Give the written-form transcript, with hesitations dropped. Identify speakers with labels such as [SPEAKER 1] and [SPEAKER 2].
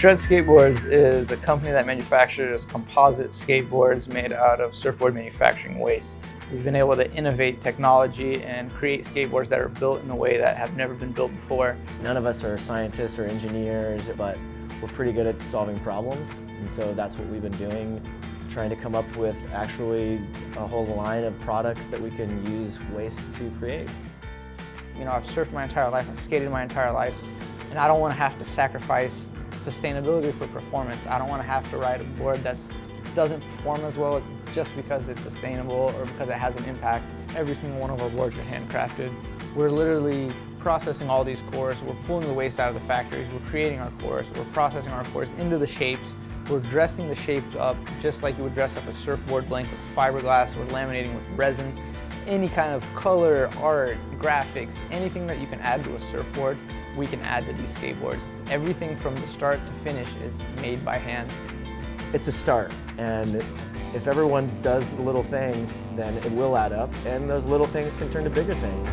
[SPEAKER 1] Skateboards is a company that manufactures composite skateboards made out of surfboard manufacturing waste. We've been able to innovate technology and create skateboards that are built in a way that have never been built before.
[SPEAKER 2] None of us are scientists or engineers, but we're pretty good at solving problems, and so that's what we've been doing, trying to come up with actually a whole line of products that we can use waste to create.
[SPEAKER 1] You know, I've surfed my entire life, I've skated my entire life, and I don't want to have to sacrifice sustainability for performance. I don't want to have to ride a board that doesn't perform as well just because it's sustainable or because it has an impact. Every single one of our boards are handcrafted. We're literally processing all these cores. We're pulling the waste out of the factories. We're creating our cores. We're processing our cores into the shapes. We're dressing the shapes up just like you would dress up a surfboard blank with fiberglass. We're laminating with resin. Any kind of color, art, graphics, anything that you can add to a surfboard, we can add to these skateboards. Everything from the start to finish is made by hand.
[SPEAKER 2] It's a start, and if everyone does little things, then it will add up, and those little things can turn to bigger things.